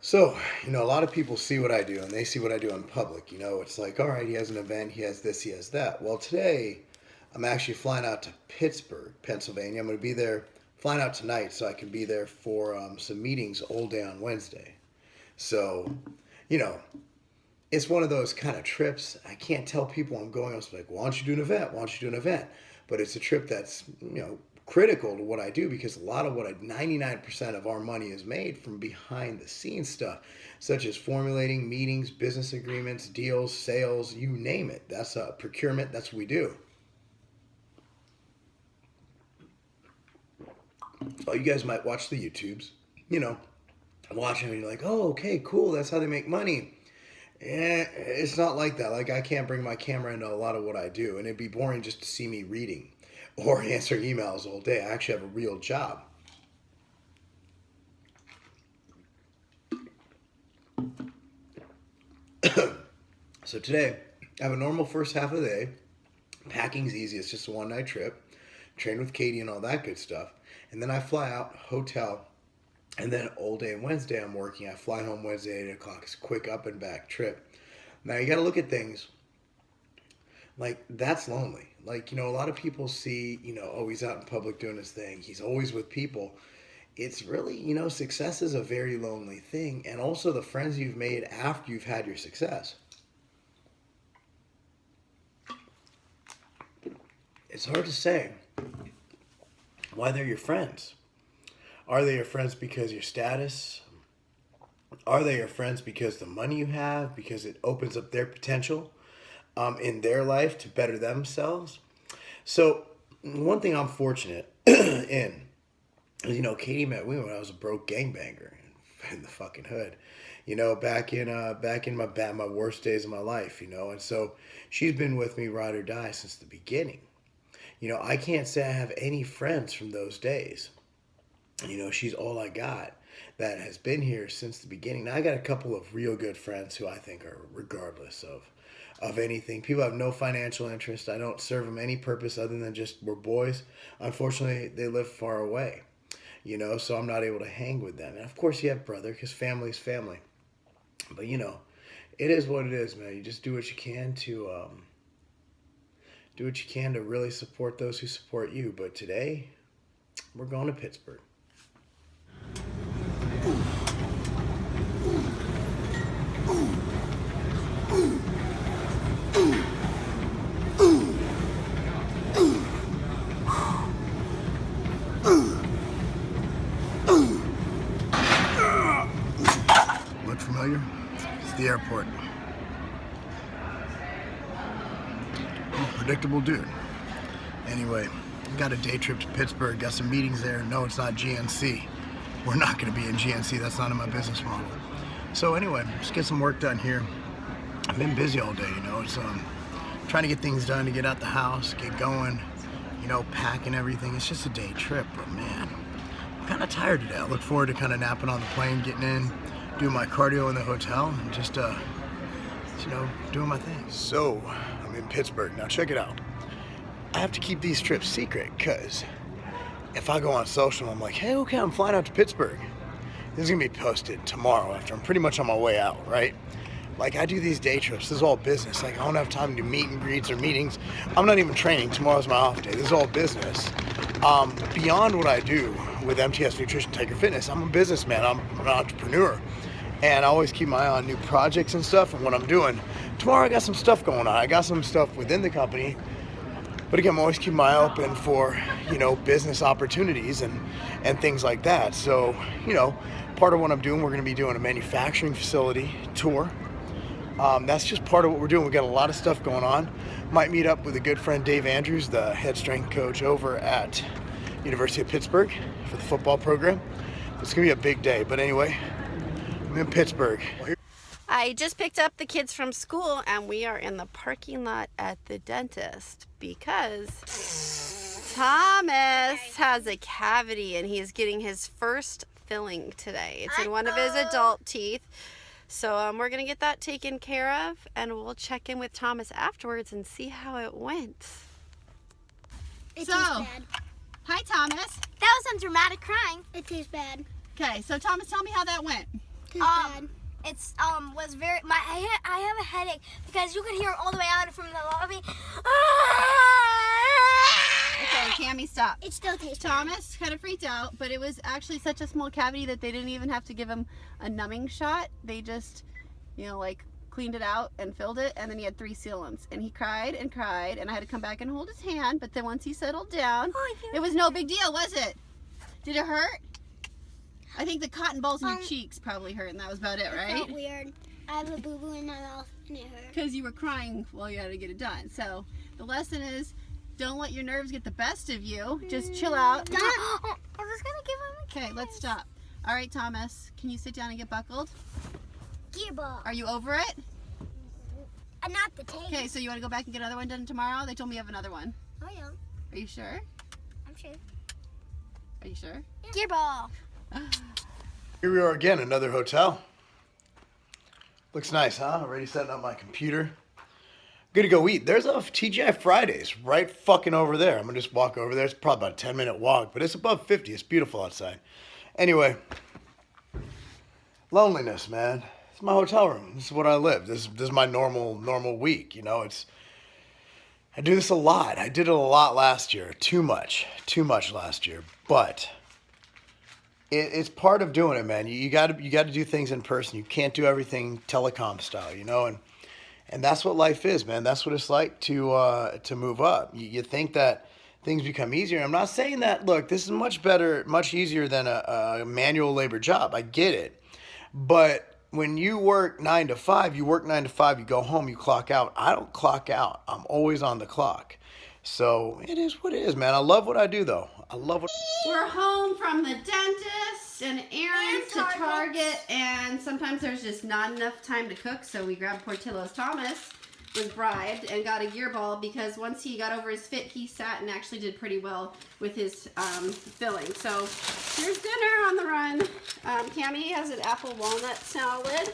So, a lot of people see what I do and they see what I do in public. It's like, all right, he has an event, he has this, he has that. Well, today I'm actually flying out to Pittsburgh, Pennsylvania. I'm going to be there, flying out tonight so I can be there for some meetings all day on Wednesday. So, you know, it's one of those kind of trips. I can't tell people I'm going. I was like, why don't you do an event? Why don't you do an event? But it's a trip that's, critical to what I do because a lot of 99% of our money is made from behind the scenes stuff, such as formulating meetings, business agreements, deals, sales, you name it. That's procurement. That's what we do. So you guys might watch the YouTubes, watch them and you're like, oh, okay, cool. That's how they make money. It's not like that. Like I can't bring my camera into a lot of what I do, and it'd be boring just to see me reading or answering emails all day. I actually have a real job. So today, I have a normal first half of the day. Packing's easy. It's just a one-night trip. Train with Katie and all that good stuff. And then I fly out, hotel, and then all day Wednesday I'm working. I fly home Wednesday at 8 o'clock. It's a quick up and back trip. Now you got to look at things like that's lonely. Like, a lot of people see, oh, he's out in public doing his thing. He's always with people. It's really, success is a very lonely thing. And also the friends you've made after you've had your success. It's hard to say why they're your friends. Are they your friends because of your status? Are they your friends because the money you have, because it opens up their potential in their life to better themselves? So one thing I'm fortunate in is, Katie met me when I was a broke gangbanger in the fucking hood, back in my worst days of my life, and so she's been with me ride or die since the beginning. I can't say I have any friends from those days. She's all I got that has been here since the beginning. Now, I got a couple of real good friends who I think are regardless of anything. People have no financial interest. I don't serve them any purpose other than just we're boys. Unfortunately, they live far away, so I'm not able to hang with them. And of course, you have brother because family's family. But, it is what it is, man. You just do what you can to really support those who support you. But today, we're going to Pittsburgh. Look familiar? It's the airport. Predictable dude. Anyway, got a day trip to Pittsburgh, got some meetings there. No, it's not GNC. We're not going to be in GNC. That's not in my business model. So anyway, just get some work done here. I've been busy all day, It's trying to get things done, to get out the house, get going, packing everything. It's just a day trip, but man, I'm kind of tired today. I look forward to kind of napping on the plane, getting in, doing my cardio in the hotel, and just, doing my thing. So, I'm in Pittsburgh. Now check it out. I have to keep these trips secret because if I go on social, I'm like, hey, okay, I'm flying out to Pittsburgh. This is going to be posted tomorrow after I'm pretty much on my way out, right? Like, I do these day trips. This is all business. Like, I don't have time to do meet and greets or meetings. I'm not even training. Tomorrow's my off day. This is all business. Beyond what I do with MTS Nutrition, Tiger Fitness, I'm a businessman. I'm an entrepreneur. And I always keep my eye on new projects and stuff and what I'm doing. Tomorrow, I got some stuff going on. I got some stuff within the company. But again, I'm always keeping my eye open for, business opportunities and things like that. So, part of what I'm doing, we're going to be doing a manufacturing facility tour. That's just part of what we're doing. We've got a lot of stuff going on. Might meet up with a good friend, Dave Andrews, the head strength coach over at University of Pittsburgh for the football program. It's going to be a big day. But anyway, I'm in Pittsburgh. I just picked up the kids from school and we are in the parking lot at the dentist because Thomas has a cavity and he's getting his first filling today. It's in one of his adult teeth. So we're going to get that taken care of and we'll check in with Thomas afterwards and see how it went. It tastes bad. Hi, Thomas. That was some dramatic crying. It tastes bad. Okay, so Thomas, tell me how that went. bad. It's was very I have a headache because you could hear it all the way out from the lobby. Okay, Cammy, stop. It still tastes Thomas kind of freaked out, but it was actually such a small cavity that they didn't even have to give him a numbing shot. They just, like cleaned it out and filled it, and then he had 3 sealants. And he cried and cried, and I had to come back and hold his hand, but then once he settled down, it was no big deal, was it? Did it hurt? I think the cotton balls in your cheeks probably hurt, and that was about it, right? It felt weird. I have a boo-boo in my mouth, and it hurt. Because you were crying while you had to get it done. So the lesson is, don't let your nerves get the best of you. Just chill out. I was gonna give him a Okay, let's stop. All right, Thomas, can you sit down and get buckled? gearball. Are you over it? Not the tape. Okay, so you want to go back and get another one done tomorrow? They told me you have another one. Oh yeah, Are you sure? I'm sure. Are you sure? Gearball. Here we are again, another hotel. Looks nice, huh? Already setting up my computer. Good to go eat. There's a TGI Fridays right fucking over there. I'm gonna just walk over there. It's probably about a 10-minute walk, but it's above 50. It's beautiful outside. Anyway, loneliness, man. It's my hotel room. This is what I live. This is my normal week. I do this a lot. I did it a lot last year. Too much last year. But it's part of doing it, man. You got to do things in person. You can't do everything telecom style, and that's what life is, man. That's what it's like to move up. You think that things become easier. And I'm not saying that. Look, this is much better, much easier than a manual labor job. I get it, but when you work 9 to 5, you go home, you clock out. I don't clock out. I'm always on the clock. So it is what it is, man. I love what I do, though. We're home from the dentist and errands to Target, and sometimes there's just not enough time to cook, so we grabbed Portillo's. Thomas was bribed and got a gearball because once he got over his fit, he sat and actually did pretty well with his filling. So here's dinner on the run. Cammy has an apple walnut salad.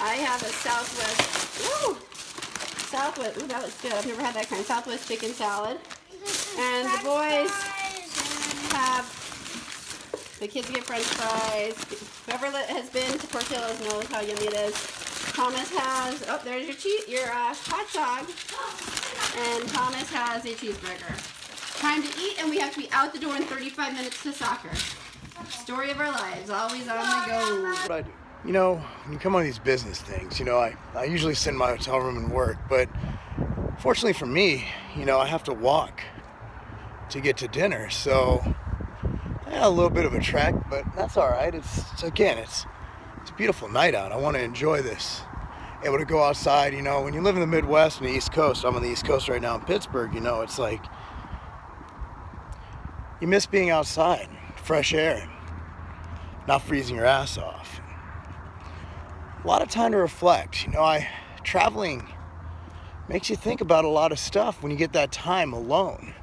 I have a Southwest, ooh, that looks good. I've never had that kind. Southwest chicken salad. And the boys the kids get French fries. Whoever has been to Portillo's knows how yummy it is. Thomas has, there's your hot dog. And Thomas has a cheeseburger. Time to eat, and we have to be out the door in 35 minutes to soccer. Story of our lives, always on the go. What I do. When you come on these business things, I usually sit in my hotel room and work, but fortunately for me, I have to walk to get to dinner, so I had a little bit of a trek, but that's all right. It's a beautiful night out. I want to enjoy this. Able to go outside, when you live in the Midwest and the East Coast, I'm on the East Coast right now in Pittsburgh, it's like you miss being outside, fresh air, not freezing your ass off. A lot of time to reflect. Traveling makes you think about a lot of stuff when you get that time alone.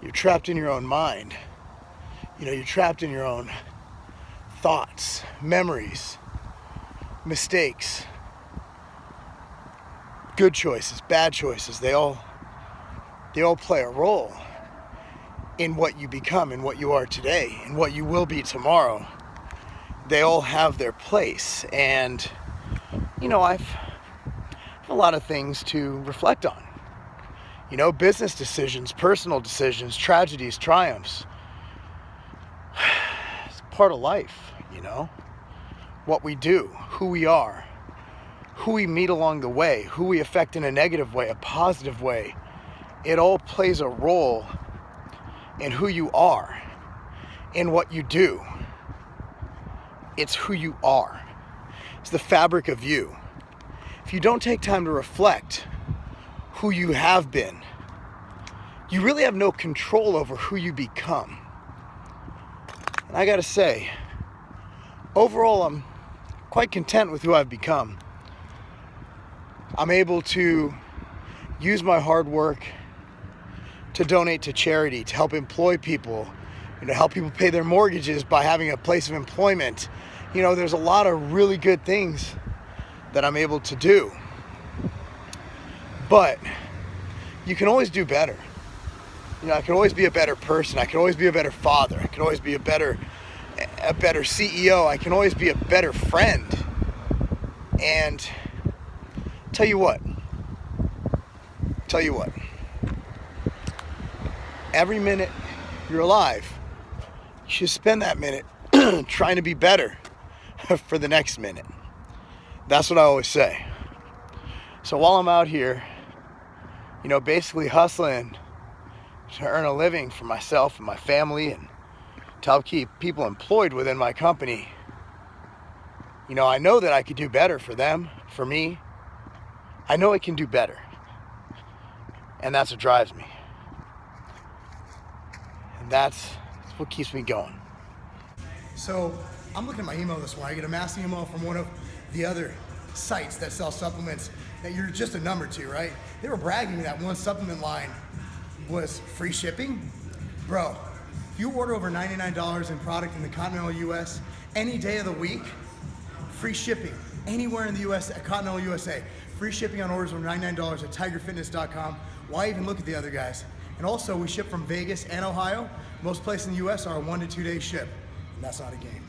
You're trapped in your own mind. You're trapped in your own thoughts, memories, mistakes, good choices, bad choices. They all play a role in what you become, in what you are today, in what you will be tomorrow. They all have their place, and I've a lot of things to reflect on. Business decisions, personal decisions, tragedies, triumphs. It's part of life, what we do, who we are, who we meet along the way, who we affect in a negative way, a positive way. It all plays a role in who you are, in what you do. It's who you are. It's the fabric of you. If you don't take time to reflect who you have been, you really have no control over who you become. And I gotta say, overall, I'm quite content with who I've become. I'm able to use my hard work to donate to charity, to help employ people, help people pay their mortgages by having a place of employment. There's a lot of really good things that I'm able to do. But you can always do better. I can always be a better person. I can always be a better father. I can always be a better a better CEO. I can always be a better friend. And tell you what, every minute you're alive, you should spend that minute trying to be better for the next minute. That's what I always say. So while I'm out here, you know, basically hustling to earn a living for myself and my family and to help keep people employed within my company, you know, I know that I could do better for them, for me. I know I can do better. And that's what drives me. And that's what keeps me going. So I'm looking at my email this morning. I get a mass email from one of the other sites that sell supplements that you're just a number to, right? They were bragging that one supplement line was free shipping. Bro, if you order over $99 in product in the continental US any day of the week, free shipping anywhere in the US, at continental USA. Free shipping on orders over $99 at tigerfitness.com. Why even look at the other guys? And also, we ship from Vegas and Ohio. Most places in the US are a 1 to 2 day ship. And that's not a game.